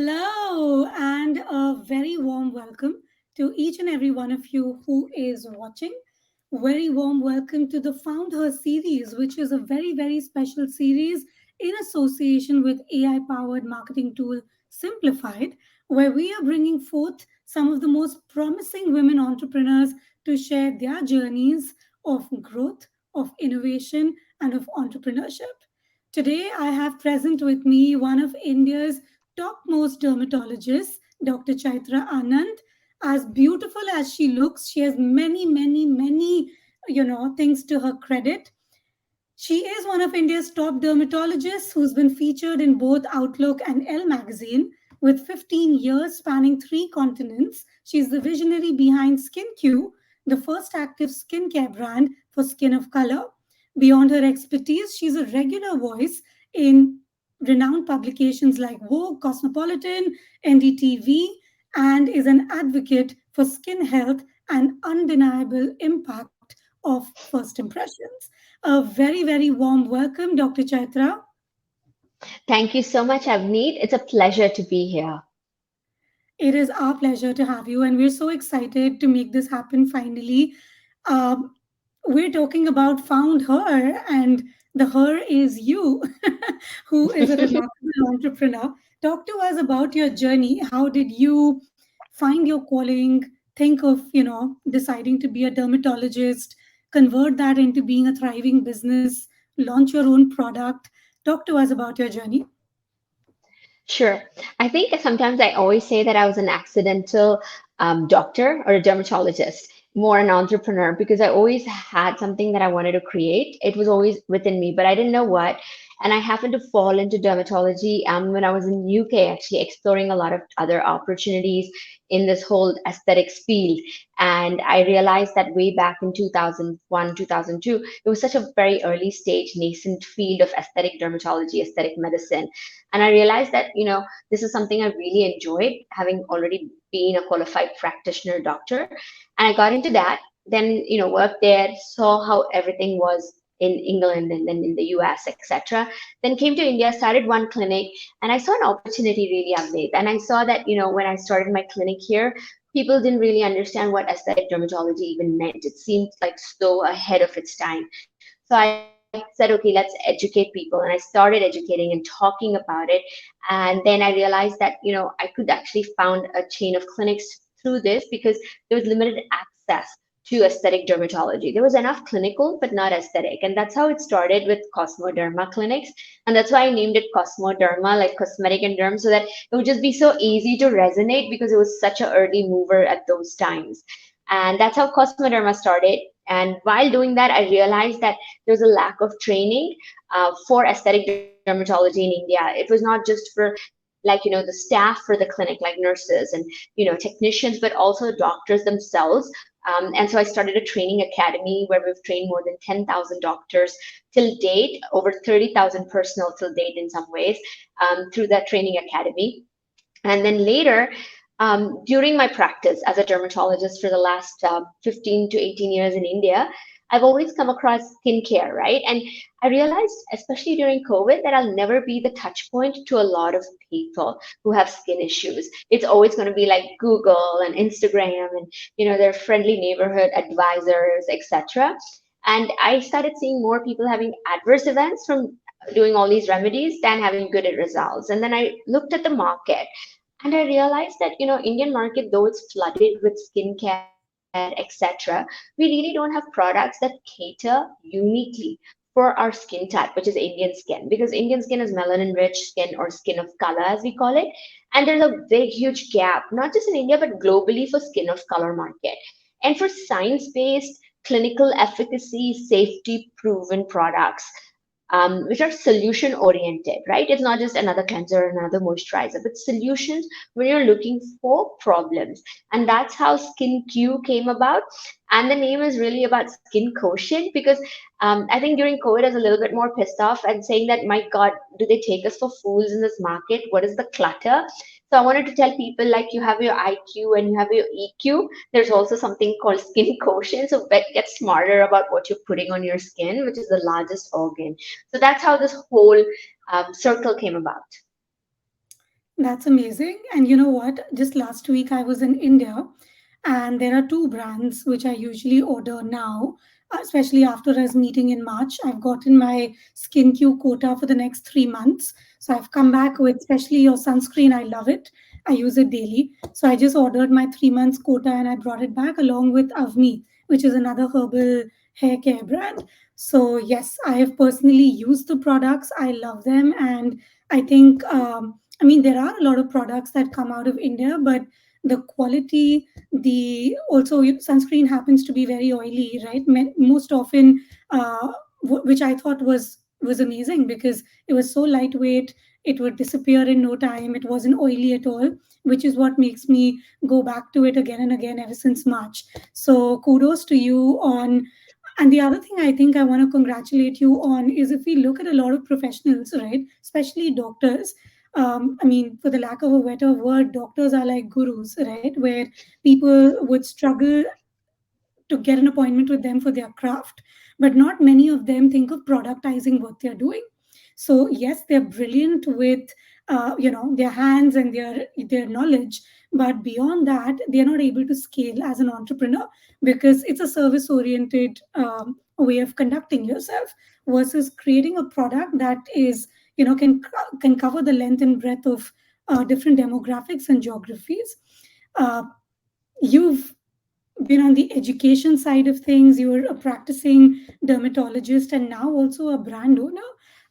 Hello, and a very warm welcome to each and every one of you who is watching. Very warm welcome to the Found Her series, which is a very special series in association with AI powered marketing tool Simplified, where we are bringing forth some of the most promising women entrepreneurs to share their journeys of growth, of innovation, and of entrepreneurship. Today, I have present with me one of India's topmost dermatologist, Dr. Chytra Anand. As beautiful as she looks, she has many things to her credit. She is one of India's top dermatologists who's been featured in both Outlook and Elle magazine. With 15 years spanning three continents, she's the visionary behind SkinQ, the first active skincare brand for skin of color. Beyond her expertise, she's a regular voice in renowned publications like Vogue, Cosmopolitan, NDTV, and is an advocate for skin health and undeniable impact of first impressions. A very warm welcome, Dr. Chaitra. Thank you so much, Avneet. It's a pleasure to be here. It is our pleasure to have you, and we're so excited to make this happen finally. Um, we're talking about Found Her, and the her is you, who is a remarkable entrepreneur. Talk to us about your journey. How did you find your calling? Think of, deciding to be a dermatologist, convert that into being a thriving business, launch your own product. Talk to us about your journey. Sure. I think sometimes I always say that I was an accidental doctor or a dermatologist, more an entrepreneur, because I always had something that I wanted to create. It was always within me, but I didn't know what. And I happened to fall into dermatology when I was in UK, actually exploring a lot of other opportunities in this whole aesthetics field. And I realized that way back in 2001, 2002, it was such a very early stage, nascent field of aesthetic dermatology, aesthetic medicine. And I realized that, this is something I really enjoyed, having already been a qualified practitioner doctor. And I got into that, then, worked there, saw how everything was in England and then in the US, etc. Then came to India, started one clinic, and I saw an opportunity really out there. And I saw that, when I started my clinic here, people didn't really understand what aesthetic dermatology even meant. It seemed like so ahead of its time. So I said, okay, let's educate people. And I started educating and talking about it. And then I realized that, I could actually found a chain of clinics through this because there was limited access to aesthetic dermatology. There was enough clinical, but not aesthetic. And that's how it started with Cosmoderma clinics. And that's why I named it Cosmoderma, like cosmetic and derm, so that it would just be so easy to resonate because it was such an early mover at those times. And that's how Cosmoderma started. And while doing that, I realized that there was a lack of training for aesthetic dermatology in India. It was not just for the staff for the clinic, like nurses and technicians, but also doctors themselves. And so I started a training academy where we've trained more than 10,000 doctors till date, over 30,000 personnel till date in some ways, through that training academy. And then later, during my practice as a dermatologist for the last 15 to 18 years in India, I've always come across skincare, right? And I realized, especially during COVID, that I'll never be the touch point to a lot of people who have skin issues. It's always going to be like Google and Instagram and their friendly neighborhood advisors, etc. And I started seeing more people having adverse events from doing all these remedies than having good results. And then I looked at the market and I realized that, Indian market, though it's flooded with skincare, etc., we really don't have products that cater uniquely for our skin type, which is Indian skin, because Indian skin is melanin rich skin or skin of color, as we call it. And there's a big, huge gap, not just in India, but globally for skin of color market. And for science-based clinical efficacy, safety proven products, which are solution oriented, right? It's not just another cleanser, another moisturizer, but solutions when you're looking for problems. And that's how Skin Q came about. And the name is really about skin quotient because I think during COVID, I was a little bit more pissed off and saying that, my God, do they take us for fools in this market? What is the clutter? So I wanted to tell people, like, you have your IQ and you have your EQ. There's also something called skin quotient. So get smarter about what you're putting on your skin, which is the largest organ. So that's how this whole circle came about. That's amazing. And you know what? Just last week I was in India, and there are two brands which I usually order now, especially after us meeting in March. I've gotten my skin Q quota for the next 3 months. So I've come back with, especially your sunscreen. I love it. I use it daily. So I just ordered my 3 months quota and I brought it back along with Avni, which is another herbal hair care brand. So yes, I have personally used the products. I love them, and I think I mean, there are a lot of products that come out of India, but the quality, the also sunscreen happens to be very oily, right? Most often, which I thought was amazing because it was so lightweight. It would disappear in no time. It wasn't oily at all, which is what makes me go back to it again and again ever since March. So kudos to you on. And the other thing I think I want to congratulate you on is if we look at a lot of professionals, right, especially doctors, I mean, for the lack of a better word, doctors are like gurus, right? Where people would struggle to get an appointment with them for their craft, but not many of them think of productizing what they're doing. So yes, they're brilliant with their hands and their knowledge, but beyond that, they're not able to scale as an entrepreneur because it's a service oriented way of conducting yourself versus creating a product that is can cover the length and breadth of different demographics and geographies. Uh, you've been on the education side of things, you're a practicing dermatologist and now also a brand owner.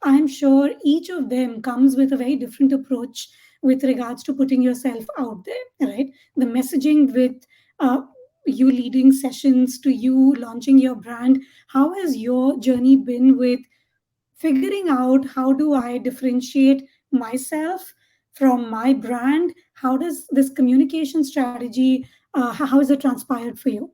I'm sure each of them comes with a very different approach with regards to putting yourself out there, right? The messaging with uh, you leading sessions to you launching your brand. How has your journey been with figuring out how do I differentiate myself from my brand? How does this communication strategy, how has it transpired for you?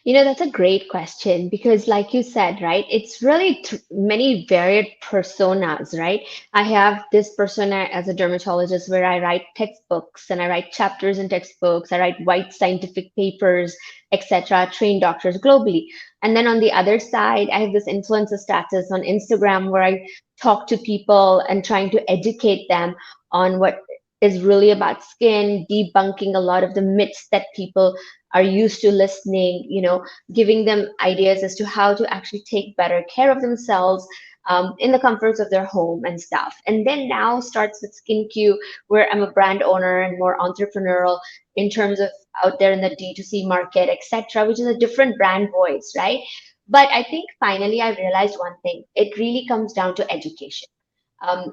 That's a great question because, like you said, right, it's really many varied personas, right? I have this persona as a dermatologist where I write textbooks and I write chapters in textbooks, I write white scientific papers, etc., train doctors globally. And then on the other side, I have this influencer status on Instagram where I talk to people and trying to educate them on what is really about skin, debunking a lot of the myths that people are used to listening, giving them ideas as to how to actually take better care of themselves in the comforts of their home and stuff. And then now starts with SkinQ, where I'm a brand owner and more entrepreneurial in terms of out there in the D2C market, etc., which is a different brand voice, right? But I think finally I realized one thing. It really comes down to education.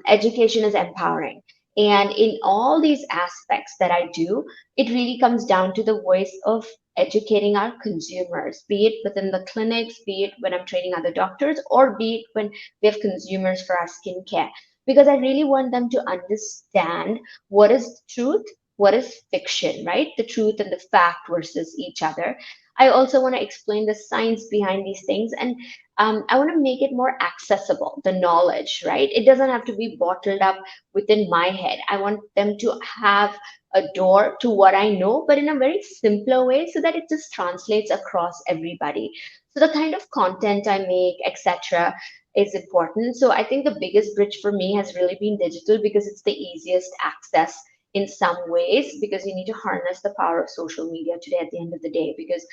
Education is empowering. And in all these aspects that I do, it really comes down to the voice of educating our consumers, be it within the clinics, be it when I'm training other doctors, or be it when we have consumers for our skincare. Because I really want them to understand what is truth, what is fiction, right? The truth and the fact versus each other. I also want to explain the science behind these things, and I want to make it more accessible, the knowledge, right? It doesn't have to be bottled up within my head. I want them to have a door to what I know, but in a very simpler way so that it just translates across everybody. So the kind of content I make, etc., is important. So I think the biggest bridge for me has really been digital because it's the easiest access in some ways because you need to harness the power of social media today at the end of the day because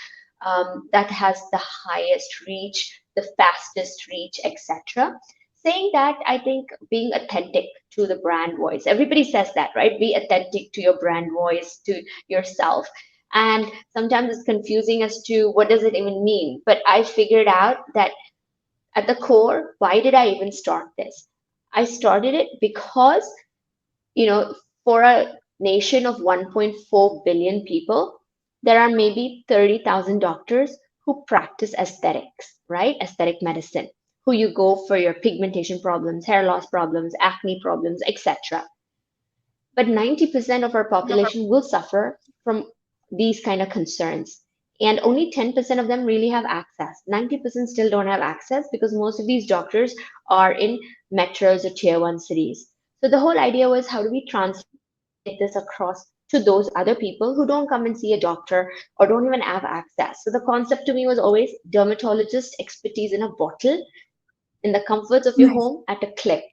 that has the highest reach, the fastest reach, etc. Saying that, I think being authentic to the brand voice. Everybody says that, right? Be authentic to your brand voice, to yourself. And sometimes it's confusing as to what does it even mean. But I figured out that at the core, why did I even start this? I started it because you know, for a nation of 1.4 billion people, there are maybe 30,000 doctors who practice aesthetics, right? Aesthetic medicine, who you go for your pigmentation problems, hair loss problems, acne problems, etc. But 90% of our population will suffer from these kind of concerns. And only 10% of them really have access. 90% still don't have access because most of these doctors are in metros or tier one cities. So the whole idea was how do we translate this across to those other people who don't come and see a doctor or don't even have access. So the concept to me was always dermatologist expertise in a bottle in the comforts of your Nice. home at a click.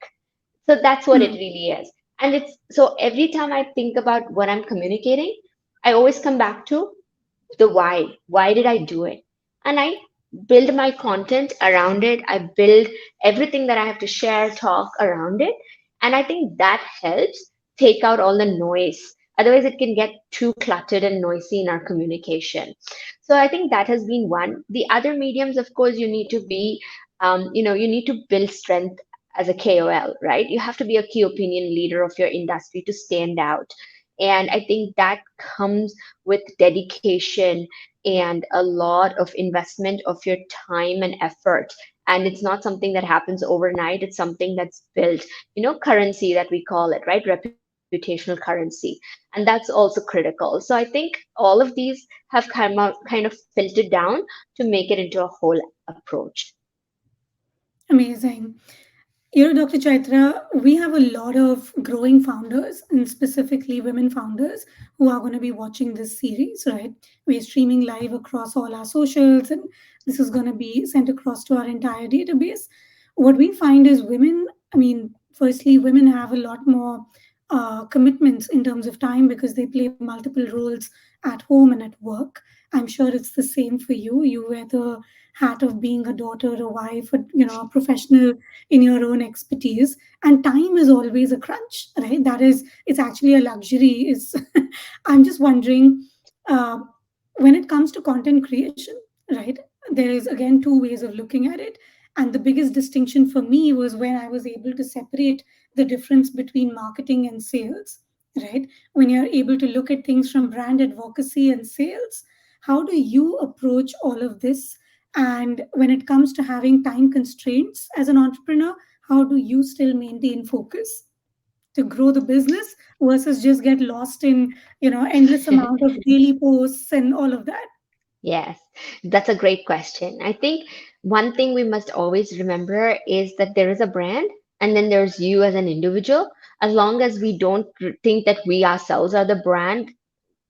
So that's what it really is. And it's so every time I think about what I'm communicating, I always come back to the why. Why did I do it? And I build my content around it. I build everything that I have to share, talk around it. And I think that helps take out all the noise. Otherwise, it can get too cluttered and noisy in our communication. So I think that has been one. The other mediums, of course, you need to be, you need to build strength as a KOL, right? You have to be a key opinion leader of your industry to stand out. And I think that comes with dedication and a lot of investment of your time and effort. And it's not something that happens overnight. It's something that's built, currency that we call it, right? Reputational currency. And that's also critical. So I think all of these have kind of filtered down to make it into a whole approach. Amazing. You know, Dr. Chaitra, we have a lot of growing founders and specifically women founders who are going to be watching this series, right? We're streaming live across all our socials and this is going to be sent across to our entire database. What we find is women, I mean, firstly, women have a lot more commitments in terms of time because they play multiple roles at home and at work. I'm sure it's the same for you. You wear the hat of being a daughter, a wife, a professional in your own expertise, and time is always a crunch, right? That is, it's actually a luxury. Is I'm just wondering, uh, when it comes to content creation, right? There is again two ways of looking at it, and the biggest distinction for me was when I was able to separate the difference between marketing and sales, right? When you're able to look at things from brand advocacy and sales, how do you approach all of this? And when it comes to having time constraints as an entrepreneur, how do you still maintain focus to grow the business versus just get lost in, endless amount of daily posts and all of that? Yes, that's a great question. I think one thing we must always remember is that there is a brand and then there's you as an individual. As long as we don't think that we ourselves are the brand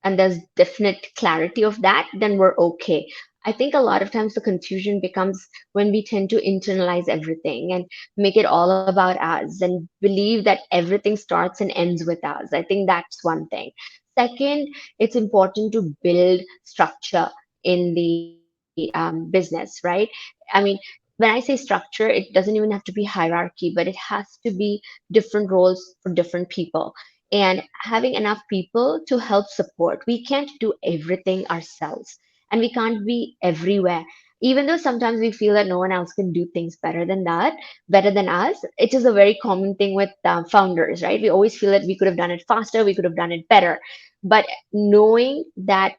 and there's definite clarity of that, then we're okay. I think a lot of times the confusion becomes when we tend to internalize everything and make it all about us and believe that everything starts and ends with us. I think that's one thing. Second, it's important to build structure in the business, right? I mean, when I say structure, it doesn't even have to be hierarchy, but it has to be different roles for different people and having enough people to help support. We can't do everything ourselves and we can't be everywhere. Even though sometimes we feel that no one else can do things better than us, it is a very common thing with founders, right? We always feel that we could have done it faster, we could have done it better. But knowing that,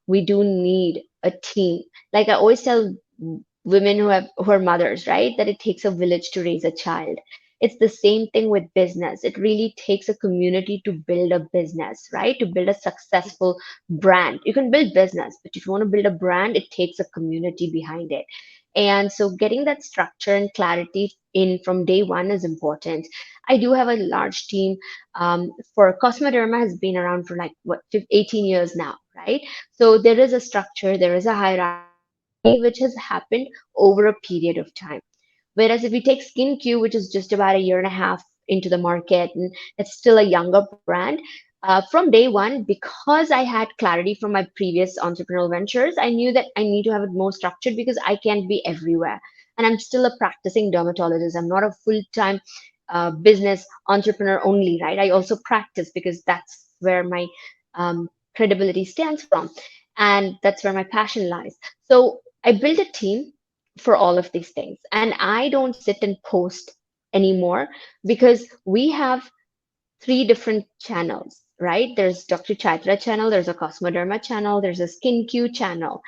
we do need a team. Like I always tell women who are mothers, right, that it takes a village to raise a child. It's the same thing with business. It really takes a community to build a business, right? To build a successful brand. You can build business, but if you want to build a brand, it takes a community behind it. And so getting that structure and clarity in from day one is important. I do have a large team. For Cosmoderma has been around for like what 18 years now, right? So there is a structure, there is a hierarchy which has happened over a period of time. Whereas if we take SkinQ, which is just about a year and a half into the market, and it's still a younger brand, from day one, because I had clarity from my previous entrepreneurial ventures, I knew that I need to have it more structured because I can't be everywhere. And I'm still a practicing dermatologist. I'm not a full-time business entrepreneur only, right? I also practice because that's where my credibility stands from. And that's where my passion lies. So I built a team for all of these things. And I don't sit and post anymore because we have three different channels, right? There's Dr. Chaitra channel, there's a Cosmoderma channel, there's a SkinQ channel.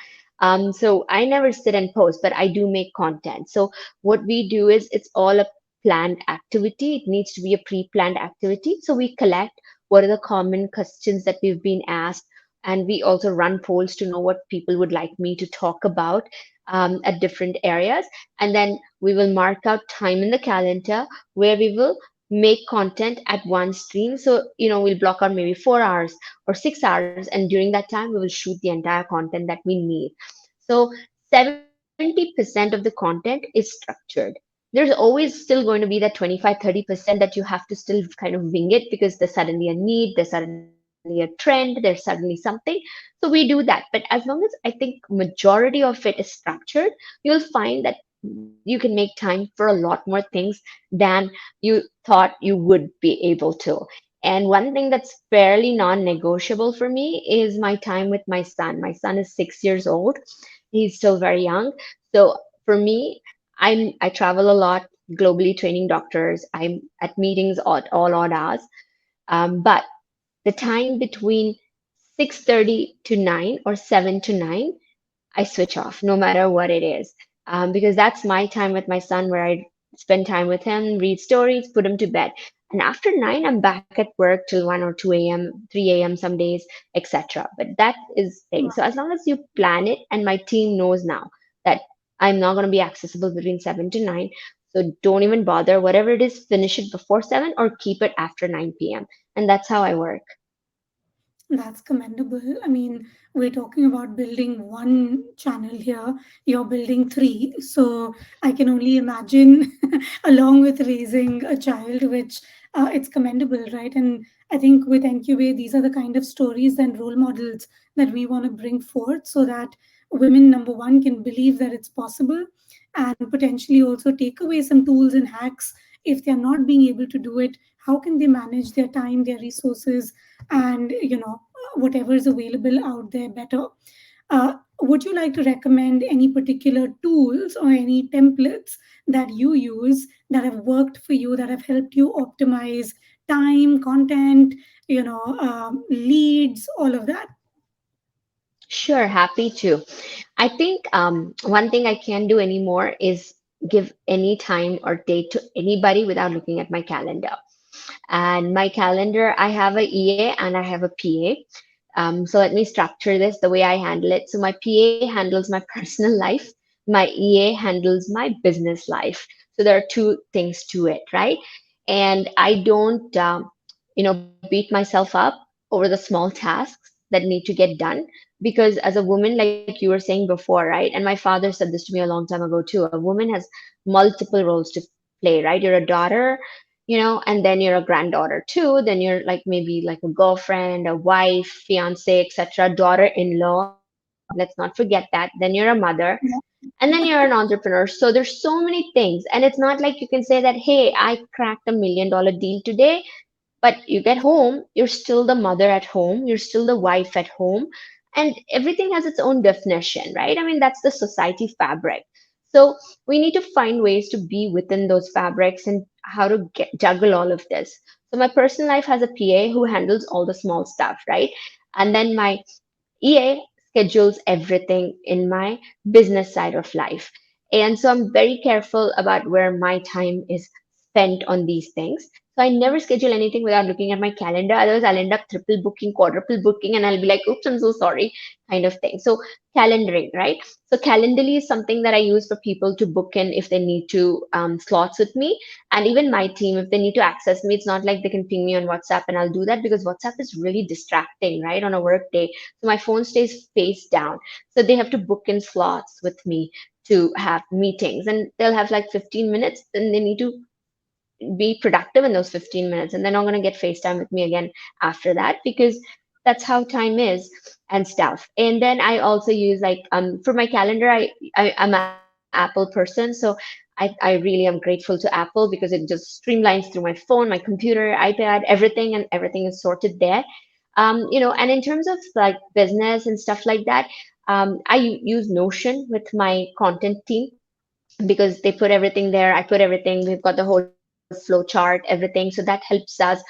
So I never sit and post, but I do make content. So what we do is it's all a planned activity. It needs to be a pre-planned activity. So we collect what are the common questions that we've been asked, and we also run polls to know what people would like me to talk about at different areas. And then we will mark out time in the calendar where we will make content at one stream. So, we'll block out maybe 4 hours or 6 hours, and during that time, we will shoot the entire content that we need. So, 70% of the content is structured. there's always still going to be that 25-30% that you have to still kind of wing it because there's suddenly a need, there's suddenly a trend, there's suddenly something. So we do that. But as long as I think majority of it is structured, you'll find that you can make time for a lot more things than you thought you would be able to. And one thing that's fairly non-negotiable for me is my time with my son. My son is 6 years old. He's still very young. So for me, I travel a lot globally training doctors. I'm at meetings at all odd hours. But the time between 6:30 to 9 or 7 to 9, I switch off no matter what it is. Because that's my time with my son where I spend time with him, read stories, put him to bed. And after 9, I'm back at work till 1 or 2 a.m., 3 a.m. some days, etc. But that is thing. So as long as you plan it, and my team knows now that I'm not going to be accessible between 7 to 9. So don't even bother. Whatever it is, finish it before 7 or keep it after 9 p.m. And that's how I work. That's commendable. I mean, we're talking about building one channel here. You're building three. So I can only imagine, along with raising a child, which it's commendable, right? And I think with Incubate, these are the kind of stories and role models that we want to bring forth so that women, number one, can believe that it's possible and potentially also take away some tools and hacks if they're not being able to do it. How can they manage their time, their resources, and whatever is available out there better? Would you like to recommend any particular tools or any templates that you use that have worked for you, that have helped you optimize time, content, leads, all of that? Sure, happy to. I think one thing I can't do anymore is give any time or date to anybody without looking at my calendar. And my calendar, I have a EA and I have a PA. So let me structure this the way I handle it. So my PA handles my personal life, my EA handles my business life. So there are two things to it, right? And I don't, beat myself up over the small tasks that need to get done because as a woman, like you were saying before, right? And my father said this to me a long time ago too. A woman has multiple roles to play, right? You're a daughter, and then you're a granddaughter too, then you're like maybe like a girlfriend, a wife, fiance, etc., daughter-in-law, let's not forget that, then you're a mother, and then you're an entrepreneur. So there's so many things, and it's not like you can say that, hey, I cracked $1 million deal today, but you get home, you're still the mother at home, you're still the wife at home, and everything has its own definition, right? I mean, that's the society fabric. So we need to find ways to be within those fabrics and how to juggle all of this. So my personal life has a PA who handles all the small stuff, right? And then my EA schedules everything in my business side of life. And so I'm very careful about where my time is spent on these things. So I never schedule anything without looking at my calendar. Otherwise, I'll end up triple booking, quadruple booking, and I'll be like, oops, I'm so sorry, kind of thing. So calendaring, right? So Calendly is something that I use for people to book in if they need to slots with me. And even my team, if they need to access me, it's not like they can ping me on WhatsApp and I'll do that because WhatsApp is really distracting, right? On a work day. So my phone stays face down. So they have to book in slots with me to have meetings and they'll have like 15 minutes. Then they need to be productive in those 15 minutes and they're not going to get FaceTime with me again after that because that's how time is and stuff. And then I also use like for my calendar, I'm an Apple person, so I really am grateful to Apple because it just streamlines through my phone, my computer, iPad, everything, and everything is sorted there. And in terms of like business and stuff like that, I use Notion with my content team because they put everything there. I put everything. We've got the whole flow chart, everything. So that helps us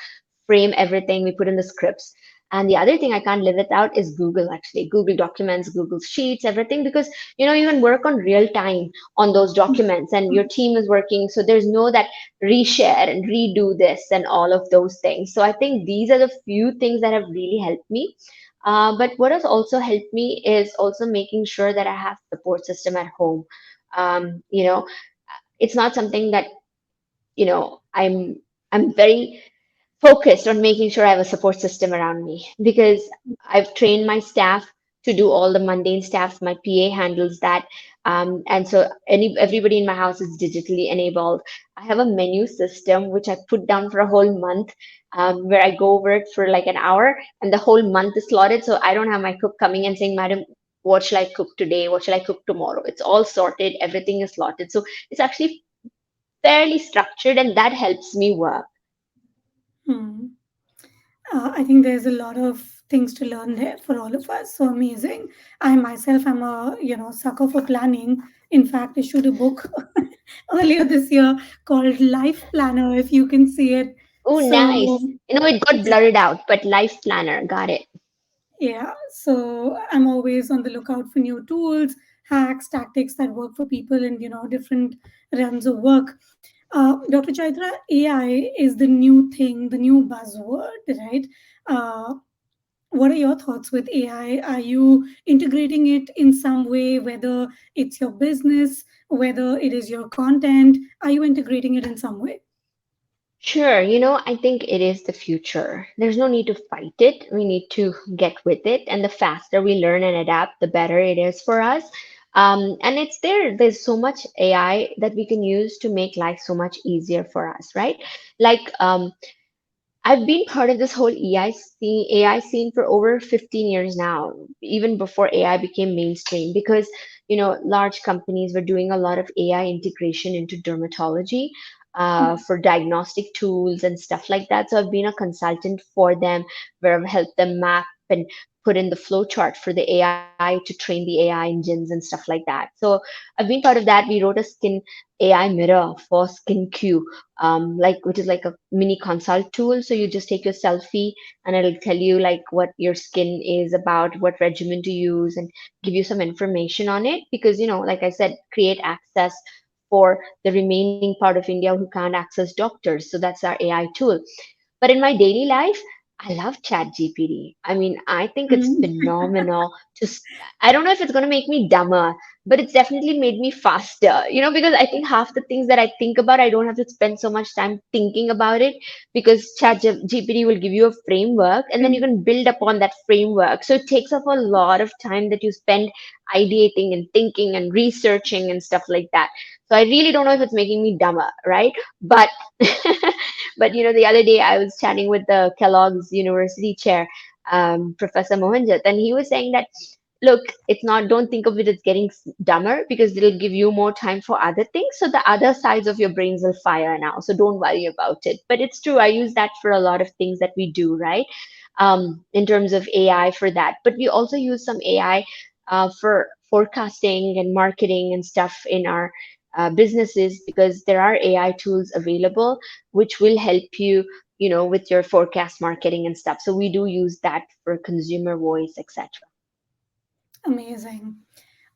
frame everything. We put in the scripts. And the other thing I can't live without is Google, actually. Google Documents, Google Sheets, everything, because, you can work on real time on those documents and your team is working. So there's no that reshare and redo this and all of those things. So I think these are the few things that have really helped me. But what has also helped me is also making sure that I have support system at home. It's not something that I'm very focused on making sure I have a support system around me because I've trained my staff to do all the mundane stuff. My PA handles that. And so everybody in my house is digitally enabled. I have a menu system which I put down for a whole month, where I go over it for like an hour, and the whole month is slotted. So I don't have my cook coming and saying, "Madam, what shall I cook today? What shall I cook tomorrow?" It's all sorted. Everything is slotted. So it's actually fairly structured, and that helps me work. Hmm. I think there's a lot of things to learn there for all of us. So amazing. I myself am a sucker for planning. In fact, issued a book earlier this year called Life Planner, if you can see it. Oh, So nice. It got blurred out, but life planner, got it. yeah, so I'm always on the lookout for new tools, hacks, tactics that work for people in different realms of work. Dr. Chaitra, AI is the new thing, the new buzzword, right? Uh, what are your thoughts with AI? Are you integrating it in some way, whether it's your business, whether it is your content? Are you integrating it in some way? Sure, I think it is the future. There's no need to fight it. We need to get with it. And the faster we learn and adapt, the better it is for us. And it's there. There's so much AI that we can use to make life so much easier for us, right? Like, I've been part of this whole AI scene for over 15 years now, even before AI became mainstream, because large companies were doing a lot of AI integration into dermatology, Mm, for diagnostic tools and stuff like that. So I've been a consultant for them, where I've helped them map and put in the flow chart for the AI to train the AI engines and stuff like that. So I've been part of that. We wrote a skin AI mirror for Skin Q, which is like a mini consult tool. So you just take your selfie, and it'll tell you like what your skin is about, what regimen to use, and give you some information on it. Because like I said, create access for the remaining part of India who can't access doctors. So that's our AI tool. But in my daily life, I love Chat GPT. I mean, I think it's mm, phenomenal. I don't know if it's going to make me dumber, but it's definitely made me faster, because I think half the things that I think about, I don't have to spend so much time thinking about it, because GPT will give you a framework, and then you mm, can build upon that framework. So it takes up a lot of time that you spend ideating and thinking and researching and stuff like that. So I really don't know if it's making me dumber, right? But but the other day I was chatting with the Kellogg's University chair, Professor Mohanjit, and he was saying that, look, it's not, don't think of it as getting dumber, because it'll give you more time for other things. So the other sides of your brains will fire now. So don't worry about it. But it's true. I use that for a lot of things that we do, right? In terms of AI for that. But we also use some AI for forecasting and marketing and stuff in our businesses, because there are AI tools available which will help you, with your forecast marketing and stuff. So we do use that for consumer voice, etc. amazing.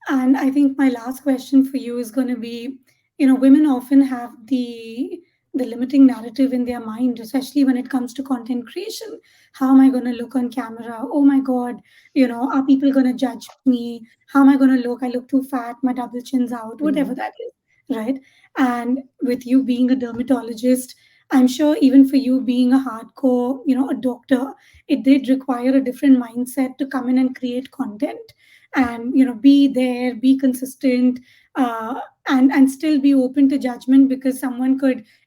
And I think my last question for you is going to be, women often have the limiting narrative in their mind, especially when it comes to content creation. How am I going to look on camera? Oh my God, are people going to judge me? How am I going to look? I look too fat, my double chin's out, whatever Mhm. that is, right? And with you being a dermatologist, I'm sure even for you being a hardcore, a doctor, it did require a different mindset to come in and create content and be there, be consistent, and still be open to judgment, because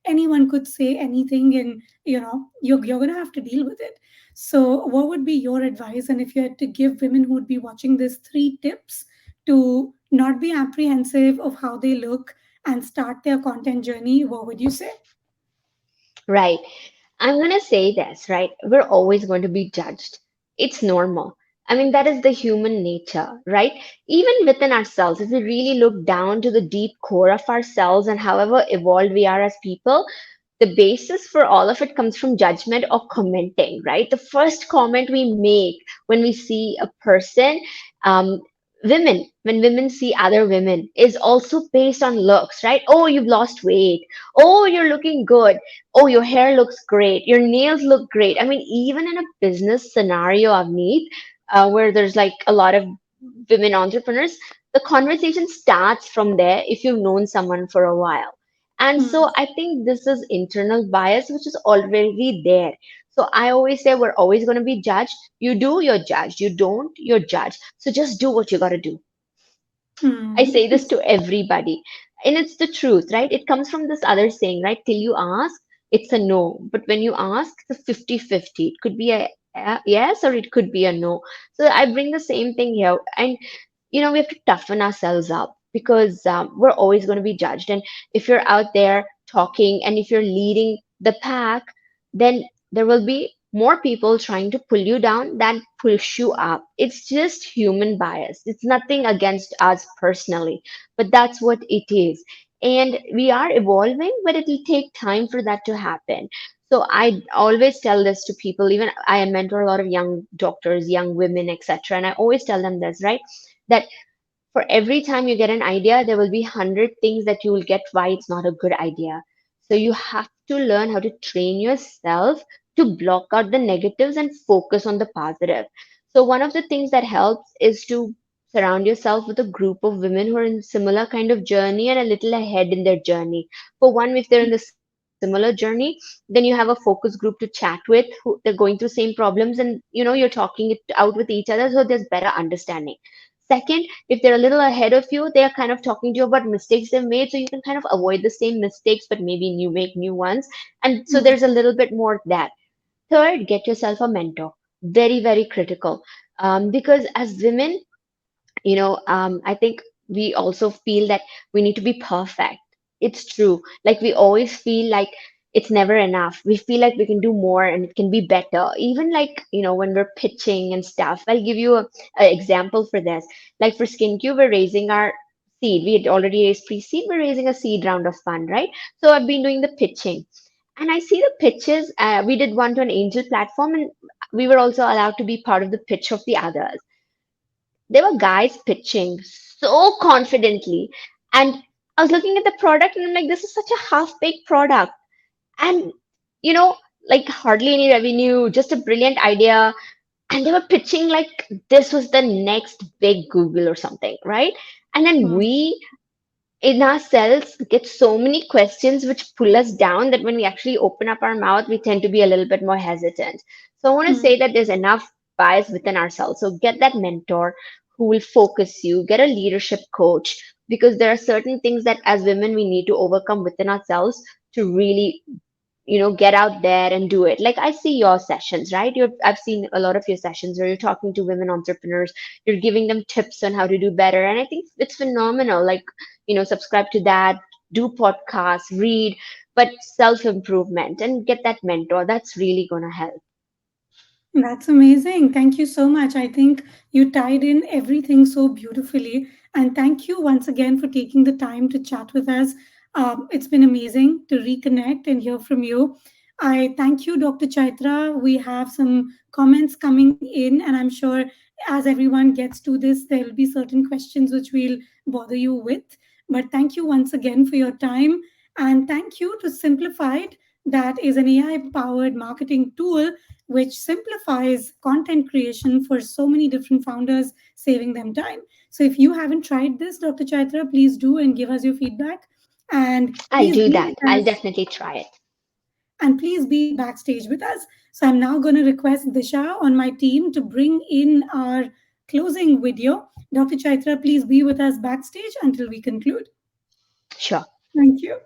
anyone could say anything, and you're gonna have to deal with it. So what would be your advice, and if you had to give women who would be watching this 3 tips to not be apprehensive of how they look and start their content journey, what would you say? Right. I'm going to say this, right? We're always going to be judged. It's normal. I mean, that is the human nature, right? Even within ourselves, if we really look down to the deep core of ourselves and however evolved we are as people, the basis for all of it comes from judgment or commenting, right? The first comment we make when we see a person, um, when women see other women, is also based on looks, right? Oh, you've lost weight. Oh, you're looking good. Oh, your hair looks great. Your nails look great. I mean, even in a business scenario, Avneet, where there's like a lot of women entrepreneurs, the conversation starts from there if you've known someone for a while. And Hmm. so I think this is internal bias, which is already there. So I always say we're always going to be judged. You do, you're judged. You don't, you're judged. So just do what you got to do. I Hmm. say this to everybody. And it's the truth, right? It comes from this other saying, right? Till you ask, it's a no. But when you ask, it's a 50-50. It could be a yes or it could be a no. So I bring the same thing here. And we have to toughen ourselves up because we're always going to be judged. And if you're out there talking and if you're leading the pack, then there will be more people trying to pull you down than push you up. It's just human bias. It's nothing against us personally, but that's what it is. And we are evolving, but it'll take time for that to happen. So I always tell this to people, even I mentor a lot of young doctors, young women, etc. And I always tell them this, right? That for every time you get an idea, there will be 100 things that you will get why it's not a good idea. So you have to learn how to train yourself to block out the negatives and focus on the positive. So one of the things that helps is to surround yourself with a group of women who are in similar kind of journey and a little ahead in their journey. For one, if they're in the similar journey, then you have a focus group to chat with who they're going through same problems, and you're talking it out with each other, so there's better understanding. Second, if they're a little ahead of you, they are kind of talking to you about mistakes they've made, so you can kind of avoid the same mistakes, but maybe you make new ones. And so Hmm. there's a little bit more of that. Third, get yourself a mentor. Very, very critical. Because as women, I think we also feel that we need to be perfect. It's true. Like we always feel like it's never enough. We feel like we can do more and it can be better. Even like, when we're pitching and stuff. I'll give you a example for this. Like for SkinQ, we're raising our seed. We had already raised pre-seed. We're raising a seed round of fund, right? So I've been doing the pitching. And I see the pitches. We did one to an angel platform, and we were also allowed to be part of the pitch of the others. There were guys pitching so confidently, and I was looking at the product and I'm like, this is such a half-baked product. And you know like hardly any revenue, just a brilliant idea. And they were pitching like this was the next big Google or something, right? And then Hmm. we in ourselves get so many questions which pull us down that when we actually open up our mouth, we tend to be a little bit more hesitant. So I want to Hmm. say that there's enough bias within ourselves. So get that mentor who will focus you, get a leadership coach, because there are certain things that as women we need to overcome within ourselves to really get out there and do it. Like I see your sessions, right? I've seen a lot of your sessions where you're talking to women entrepreneurs, you're giving them tips on how to do better, and I think it's phenomenal. Like, subscribe to that, do podcasts, read, but self improvement and get that mentor. That's really going to help. That's amazing. Thank you so much. I think you tied in everything so beautifully. And thank you once again for taking the time to chat with us. It's been amazing to reconnect and hear from you. I thank you, Dr. Chaitra. We have some comments coming in, and I'm sure as everyone gets to this, there will be certain questions which we'll bother you with. But thank you once again for your time. And thank you to Simplified, that is an AI powered marketing tool which simplifies content creation for so many different founders, saving them time. So if you haven't tried this, Dr. Chaitra, please do and give us your feedback. And I'll please do be that. with I'll us. definitely try it. And please be backstage with us. So I'm now going to request Disha on my team to bring in our closing video. Dr. Chaitra, please be with us backstage until we conclude. Sure. Thank you.